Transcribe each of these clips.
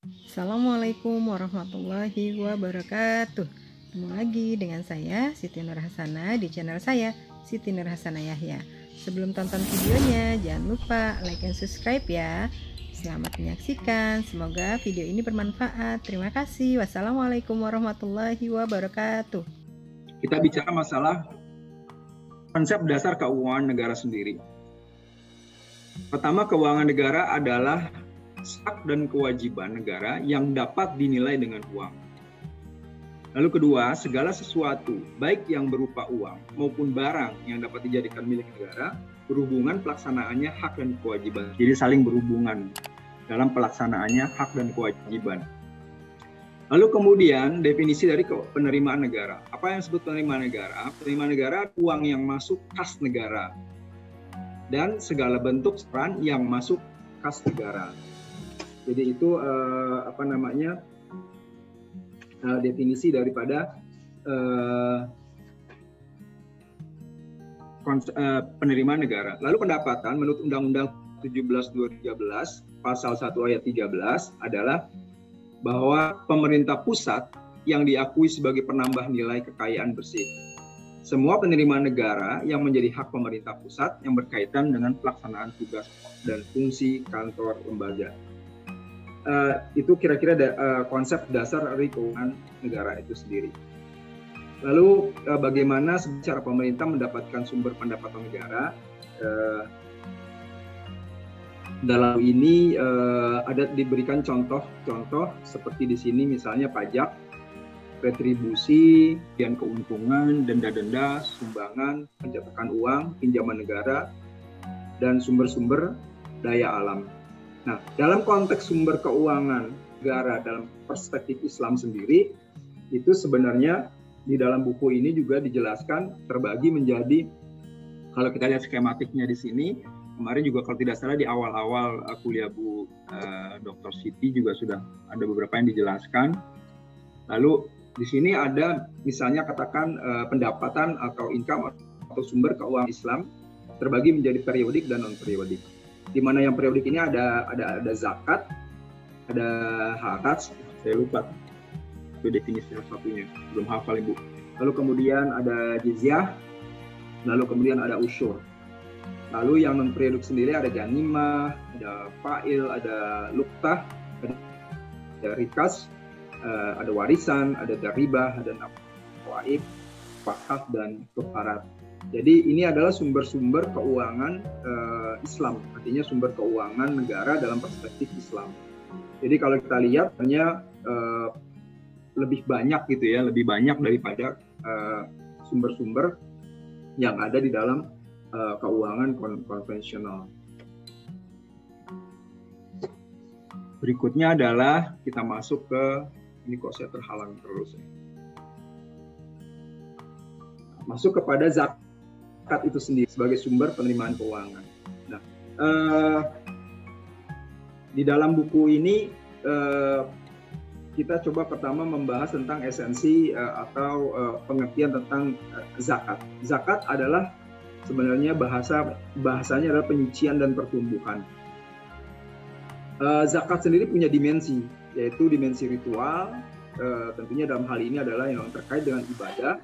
Assalamualaikum warahmatullahi wabarakatuh. Ketemu lagi dengan saya Siti Nurhasana di channel saya Siti Nurhasana Yahya. Sebelum tonton videonya jangan lupa like dan subscribe ya. Selamat menyaksikan, semoga video ini bermanfaat. Terima kasih. Wassalamualaikum warahmatullahi wabarakatuh. Kita bicara masalah konsep dasar keuangan negara sendiri. Pertama, keuangan negara adalah hak dan kewajiban negara yang dapat dinilai dengan uang. Lalu kedua, segala sesuatu, baik yang berupa uang maupun barang yang dapat dijadikan milik negara, berhubungan pelaksanaannya hak dan kewajiban. Jadi saling berhubungan dalam pelaksanaannya hak dan kewajiban. Lalu kemudian definisi dari penerimaan negara. Apa yang disebut penerimaan negara? Penerimaan negara uang yang masuk kas negara dan segala bentuk peran yang masuk kas negara. Jadi itu definisi daripada penerimaan negara. Lalu pendapatan menurut Undang-Undang 17/2013 pasal 1 ayat 13 adalah bahwa pemerintah pusat yang diakui sebagai penambah nilai kekayaan bersih. Semua penerimaan negara yang menjadi hak pemerintah pusat yang berkaitan dengan pelaksanaan tugas dan fungsi kantor lembaga. Itu kira-kira konsep dasar dari keuangan negara itu sendiri. Lalu bagaimana secara pemerintah mendapatkan sumber pendapatan negara? Dalam ini ada diberikan contoh-contoh seperti di sini misalnya pajak, retribusi, dan keuntungan, denda-denda, sumbangan, pencetakan uang, pinjaman negara, dan sumber-sumber daya alam. Nah, dalam konteks sumber keuangan negara dalam perspektif Islam sendiri, itu sebenarnya di dalam buku ini juga dijelaskan terbagi menjadi, kalau kita lihat skematiknya di sini, kemarin juga kalau tidak salah di awal-awal kuliah Bu Dr. Siti juga sudah ada beberapa yang dijelaskan. Lalu di sini ada misalnya katakan pendapatan atau income atau sumber keuangan Islam terbagi menjadi periodik dan non periodik. Di mana yang periodik ini ada zakat, ada haraj, saya lupa itu definisi salah satunya, belum hafal Ibu. Lalu kemudian ada jizyah, lalu kemudian ada usyur. Lalu yang non periodik sendiri ada ganimah, ada fa'il, ada luktah, ada rikas, ada warisan, ada daribah, ada nawaib, fakaf, dan kefarat. Jadi ini adalah sumber-sumber keuangan Islam, artinya sumber keuangan negara dalam perspektif Islam. Jadi kalau kita lihat hanya lebih banyak gitu ya, lebih banyak daripada sumber-sumber yang ada di dalam keuangan konvensional. Berikutnya adalah kita masuk ke, ini kok saya terhalang terus ya. Masuk kepada zakat itu sendiri sebagai sumber penerimaan keuangan. Nah, di dalam buku ini kita coba pertama membahas tentang esensi atau pengertian tentang zakat. Zakat adalah sebenarnya bahasanya adalah penyucian dan pertumbuhan. Zakat sendiri punya dimensi, yaitu dimensi ritual, tentunya dalam hal ini adalah yang terkait dengan ibadah,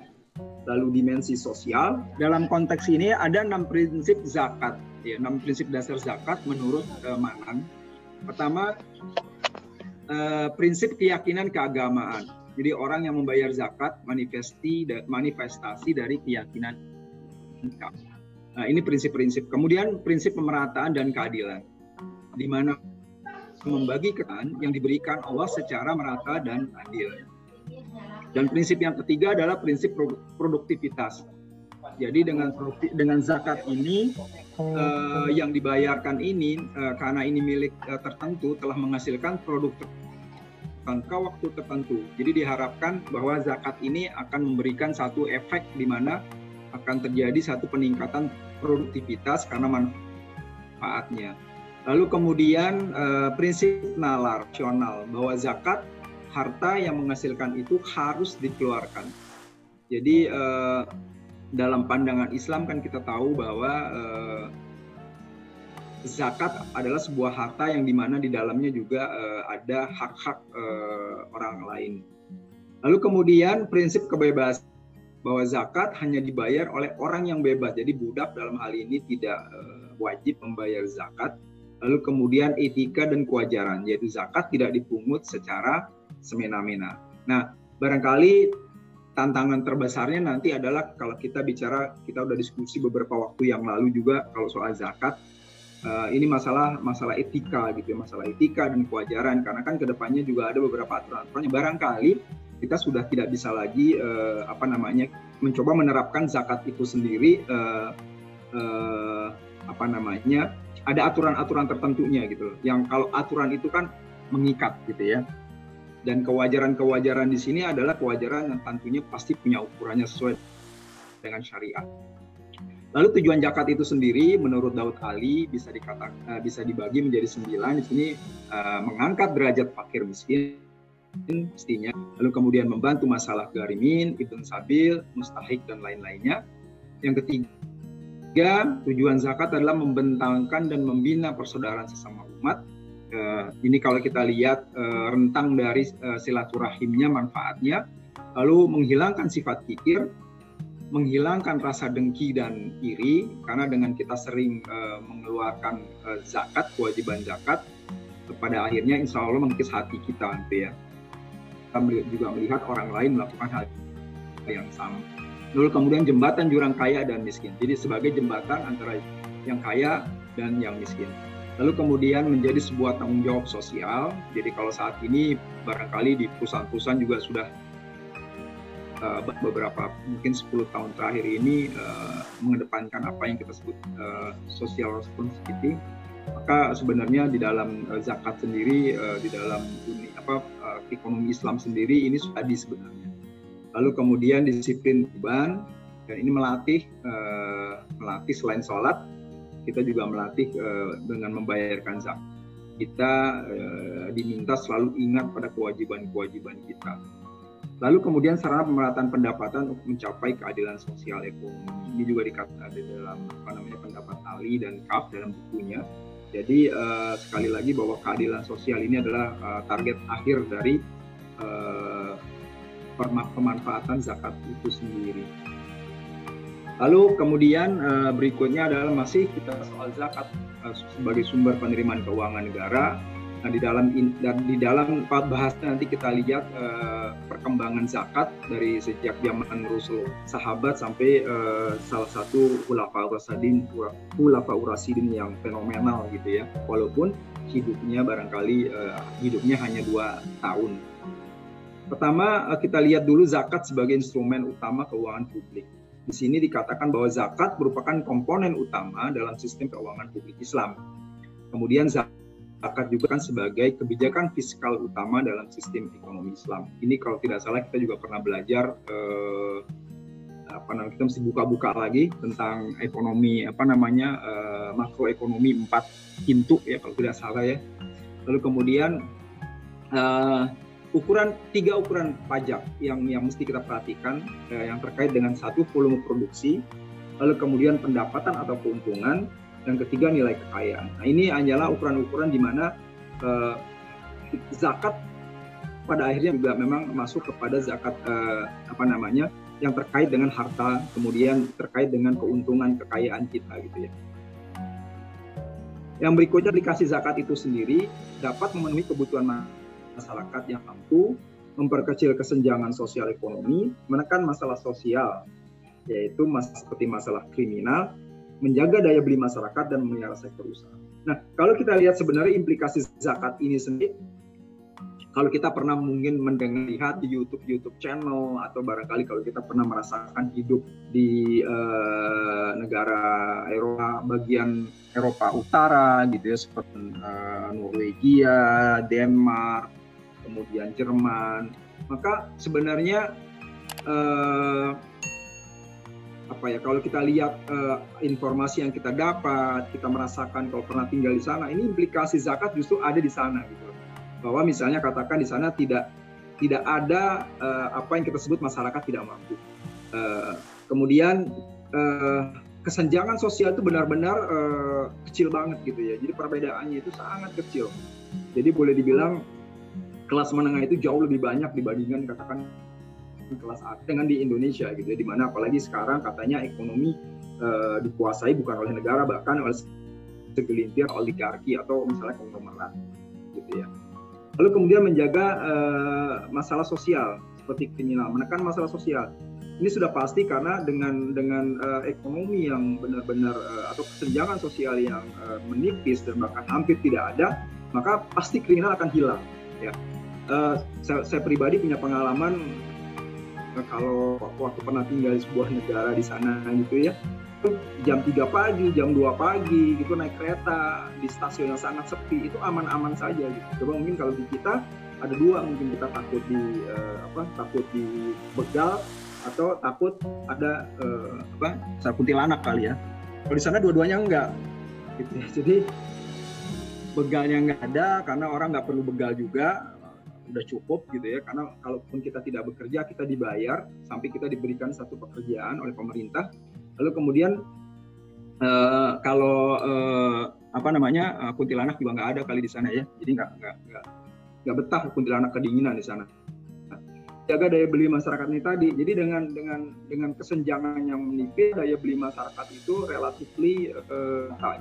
lalu dimensi sosial. Dalam konteks ini ada 6 prinsip zakat, ya, 6 prinsip dasar zakat menurut Manan. Pertama, prinsip keyakinan keagamaan. Jadi orang yang membayar zakat manifestasi dari keyakinan. Nah, ini prinsip-prinsip. Kemudian prinsip pemerataan dan keadilan, di mana membagikan yang diberikan Allah secara merata dan adil. Dan prinsip yang ketiga adalah prinsip produktivitas. Jadi dengan zakat ini yang dibayarkan ini karena ini milik tertentu telah menghasilkan produk jangka waktu tertentu. Jadi diharapkan bahwa zakat ini akan memberikan satu efek di mana akan terjadi satu peningkatan produktivitas karena manfaatnya. Lalu kemudian prinsip nalar rasional, bahwa zakat harta yang menghasilkan itu harus dikeluarkan. Jadi dalam pandangan Islam kan kita tahu bahwa zakat adalah sebuah harta yang dimana di dalamnya juga ada hak-hak orang lain. Lalu kemudian prinsip kebebasan, bahwa zakat hanya dibayar oleh orang yang bebas. Jadi budak dalam hal ini tidak wajib membayar zakat. Lalu kemudian etika dan kewajaran, yaitu zakat tidak dipungut secara semena-mena. Nah, barangkali tantangan terbesarnya nanti adalah kalau kita bicara, kita udah diskusi beberapa waktu yang lalu juga kalau soal zakat, ini masalah etika gitu ya, masalah etika dan kewajaran, karena kan kedepannya juga ada beberapa aturan-aturannya. Barangkali kita sudah tidak bisa lagi mencoba menerapkan zakat itu sendiri, ada aturan-aturan tertentunya gitu loh. Yang kalau aturan itu kan mengikat gitu ya. Dan kewajaran-kewajaran di sini adalah kewajaran yang tentunya pasti punya ukurannya sesuai dengan syariat. Lalu tujuan zakat itu sendiri menurut Daud Ali bisa dibagi menjadi 9. Di sini mengangkat derajat fakir miskin pastinya, lalu kemudian membantu masalah garimin, ibn sabil, mustahik dan lain-lainnya. Yang ketiga, tujuan zakat adalah membentangkan dan membina persaudaraan sesama umat. Ini kalau kita lihat rentang dari silaturahimnya, manfaatnya, lalu menghilangkan sifat kikir, menghilangkan rasa dengki dan iri, karena dengan kita sering mengeluarkan zakat, kewajiban zakat, pada akhirnya insya Allah mengikis hati kita gitu ya. Kita juga melihat orang lain melakukan hal yang sama. Lalu kemudian jembatan jurang kaya dan miskin. Jadi sebagai jembatan antara yang kaya dan yang miskin. Lalu kemudian menjadi sebuah tanggung jawab sosial. Jadi kalau saat ini barangkali di perusahaan-perusahaan juga sudah beberapa mungkin 10 tahun terakhir ini mengedepankan apa yang kita sebut social responsibility. Maka sebenarnya di dalam zakat sendiri, di dalam ekonomi Islam sendiri ini sudah sebenarnya. Lalu kemudian disiplin kurban, dan ini melatih selain sholat, kita juga melatih dengan membayarkan zakat. Kita diminta selalu ingat pada kewajiban-kewajiban kita. Lalu kemudian sarana pemerataan pendapatan untuk mencapai keadilan sosial ekonomi. Ini juga dikatakan di dalam pendapat Ali dan Kaf dalam bukunya. Jadi sekali lagi bahwa keadilan sosial ini adalah target akhir dari pemanfaatan zakat itu sendiri. Lalu kemudian berikutnya adalah masih kita soal zakat sebagai sumber penerimaan keuangan negara. Nah, di dalam bahasnya nanti kita lihat perkembangan zakat dari sejak zaman Rasul sahabat sampai salah satu khulafa urasidin yang fenomenal gitu ya. Walaupun hidupnya barangkali hidupnya hanya 2 tahun. Pertama, kita lihat dulu zakat sebagai instrumen utama keuangan publik. Di sini dikatakan bahwa zakat merupakan komponen utama dalam sistem keuangan publik Islam. Kemudian zakat juga kan sebagai kebijakan fiskal utama dalam sistem ekonomi Islam. Ini kalau tidak salah kita juga pernah belajar kita mesti buka-buka lagi tentang ekonomi makroekonomi 4 pintu ya kalau tidak salah ya. Lalu kemudian 3 ukuran pajak yang mesti kita perhatikan yang terkait dengan 1 volume produksi, lalu kemudian pendapatan atau keuntungan, dan ketiga nilai kekayaan. Nah, ini hanyalah ukuran-ukuran di mana zakat pada akhirnya juga memang masuk kepada zakat yang terkait dengan harta, kemudian terkait dengan keuntungan kekayaan kita gitu ya. Yang berikutnya, aplikasi zakat itu sendiri dapat memenuhi kebutuhan masyarakat yang mampu, memperkecil kesenjangan sosial ekonomi, menekan masalah sosial, yaitu seperti masalah kriminal, menjaga daya beli masyarakat dan memelihara sektor usaha. Nah, kalau kita lihat sebenarnya implikasi zakat ini sendiri, kalau kita pernah mungkin lihat di YouTube channel, atau barangkali kalau kita pernah merasakan hidup di negara Eropa, bagian Eropa Utara gitu ya, seperti Norwegia, Denmark, kemudian Jerman, maka sebenarnya kalau kita lihat informasi yang kita dapat, kita merasakan kalau pernah tinggal di sana, ini implikasi zakat justru ada di sana gitu. Bahwa misalnya katakan di sana tidak ada apa yang kita sebut masyarakat tidak mampu. Kemudian kesenjangan sosial itu benar-benar kecil banget gitu ya. Jadi perbedaannya itu sangat kecil. Jadi boleh dibilang kelas menengah itu jauh lebih banyak dibandingkan katakan kelas atas dengan di Indonesia gitu ya. Dimana apalagi sekarang katanya ekonomi dikuasai bukan oleh negara, bahkan oleh segelintir oligarki atau misalnya konglomerat gitu ya. Lalu kemudian menjaga masalah sosial seperti kriminal, menekan masalah sosial. Ini sudah pasti karena dengan ekonomi yang benar-benar atau kesenjangan sosial yang menipis dan bahkan hampir tidak ada, maka pasti kriminal akan hilang. Ya, saya pribadi punya pengalaman kalau waktu pernah tinggal di sebuah negara di sana gitu ya, jam 3 pagi, jam 2 pagi gitu naik kereta di stasiun yang sangat sepi itu aman-aman saja gitu. Coba mungkin kalau di kita ada dua, mungkin kita takut takut dibegal atau takut ada kuntilanak kali ya. Kalau di sana dua-duanya enggak gitu ya. Jadi begalnya enggak ada karena orang nggak perlu begal juga, udah cukup gitu ya. Karena kalaupun kita tidak bekerja, kita dibayar sampai kita diberikan satu pekerjaan oleh pemerintah. Lalu kemudian kuntilanak juga nggak ada kali di sana ya. Jadi nggak betah kuntilanak kedinginan di sana. Jaga daya beli masyarakat ini tadi. Jadi dengan kesenjangan yang menipis, daya beli masyarakat itu relatifly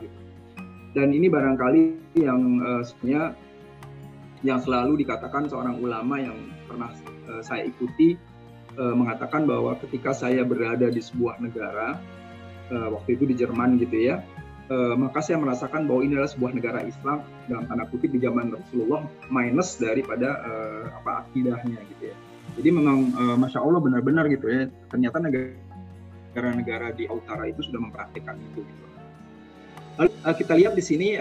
gitu. Dan ini barangkali yang sebenarnya yang selalu dikatakan seorang ulama yang pernah saya ikuti, mengatakan bahwa ketika saya berada di sebuah negara, waktu itu di Jerman gitu ya, maka saya merasakan bahwa ini adalah sebuah negara Islam dalam tanda kutip di zaman Rasulullah, minus daripada akidahnya gitu ya. Jadi memang Masya Allah benar-benar gitu ya, ternyata negara-negara di utara itu sudah mempraktikkan itu gitu. Lalu kita lihat di sini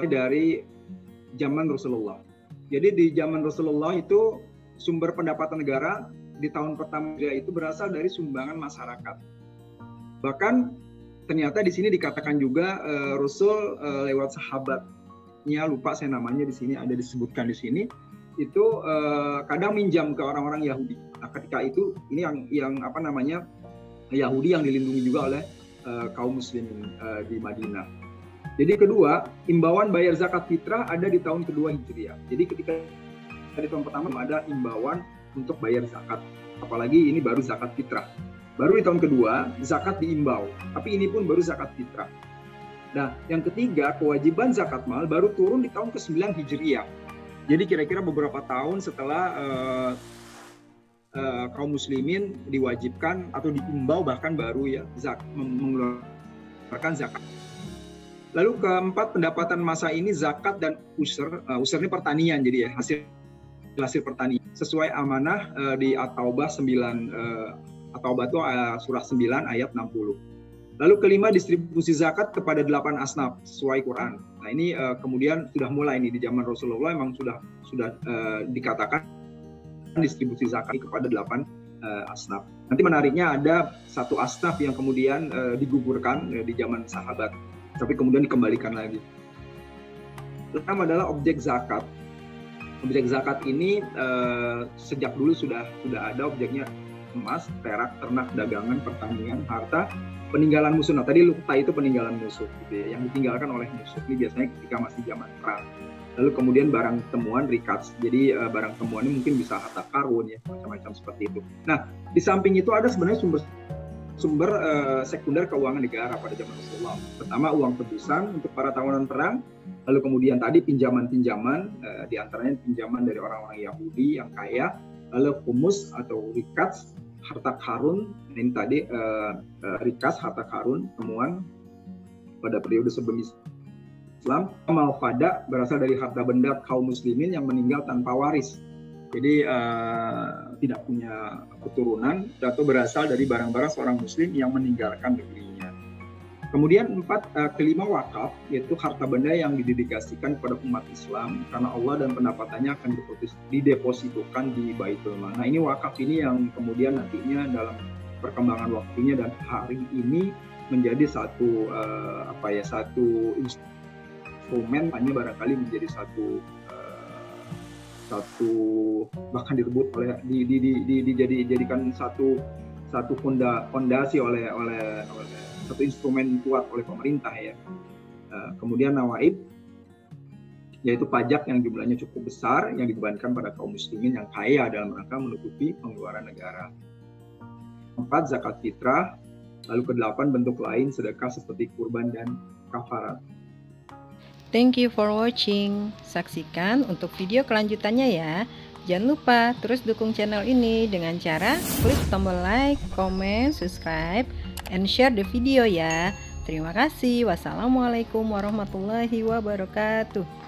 dari zaman Rasulullah. Jadi di zaman Rasulullah itu sumber pendapatan negara di tahun pertama itu berasal dari sumbangan masyarakat. Bahkan ternyata di sini dikatakan juga Rasul lewat sahabatnya, lupa saya namanya di sini ada disebutkan di sini, itu kadang minjam ke orang-orang Yahudi. Nah, ketika itu ini yang Yahudi yang dilindungi juga oleh kaum muslimin di Madinah. Jadi kedua, imbauan bayar zakat fitrah ada di tahun kedua Hijriah. Jadi ketika di tahun pertama ada imbauan untuk bayar zakat. Apalagi ini baru zakat fitrah. Baru di tahun kedua zakat diimbau, tapi ini pun baru zakat fitrah. Nah, yang ketiga, kewajiban zakat mal baru turun di tahun ke-9 Hijriah. Jadi kira-kira beberapa tahun setelah kaum muslimin diwajibkan atau diimbau bahkan baru ya mengeluarkan zakat. Lalu keempat, pendapatan masa ini zakat dan usr ini pertanian jadi ya, hasil pertanian sesuai amanah di At-Taubah 9 At-Taubah itu surah 9 ayat 60. Lalu kelima, distribusi zakat kepada 8 asnaf sesuai Quran. Nah ini kemudian sudah mulai nih di zaman Rasulullah memang sudah dikatakan distribusi zakat kepada 8 asnaf. Nanti menariknya ada satu asnaf yang kemudian digugurkan di zaman sahabat, tapi kemudian dikembalikan lagi. Pertama adalah objek zakat. Objek zakat ini sejak dulu sudah ada objeknya, emas, perak, ternak, dagangan, pertanian, harta, peninggalan musuh. Nah tadi lukta itu peninggalan musuh gitu ya, yang ditinggalkan oleh musuh. Ini biasanya ketika masih zaman perang. Lalu kemudian barang temuan rikats. Jadi barang temuan ini mungkin bisa harta karun ya, macam-macam seperti itu. Nah di samping itu ada sebenarnya sumber sekunder keuangan negara pada zaman Rasulullah. Pertama uang tebusan untuk para tawanan perang. Lalu kemudian tadi pinjaman-pinjaman, diantaranya pinjaman dari orang-orang Yahudi yang kaya. Lalu humus atau rikats, harta karun. Ini tadi rikas, harta karun, temuan pada periode sebelum Islam. Amal fada berasal dari harta benda kaum muslimin yang meninggal tanpa waris. Jadi tidak punya keturunan atau berasal dari barang-barang seorang muslim yang meninggalkan negerinya. Kemudian kelima wakaf, yaitu harta benda yang didedikasikan kepada umat Islam karena Allah dan pendapatannya akan didepositokan di Baitul Mal. Nah ini wakaf ini yang kemudian nantinya dalam perkembangan waktunya dan hari ini menjadi satu instrumen, hanya barangkali menjadi satu bahkan direbut oleh dijadikan satu satu fondasi oleh satu instrumen kuat oleh pemerintah ya. Kemudian nawaib, yaitu pajak yang jumlahnya cukup besar yang dibebankan pada kaum muslimin yang kaya dalam rangka menutupi pengeluaran negara. 4. Zakat fitrah. Lalu ke-8 bentuk lain sedekah seperti kurban dan kafarat. Thank you for watching. Saksikan untuk video kelanjutannya ya. Jangan lupa terus dukung channel ini dengan cara klik tombol like, comment, subscribe, and share the video ya. Terima kasih. Wassalamualaikum warahmatullahi wabarakatuh.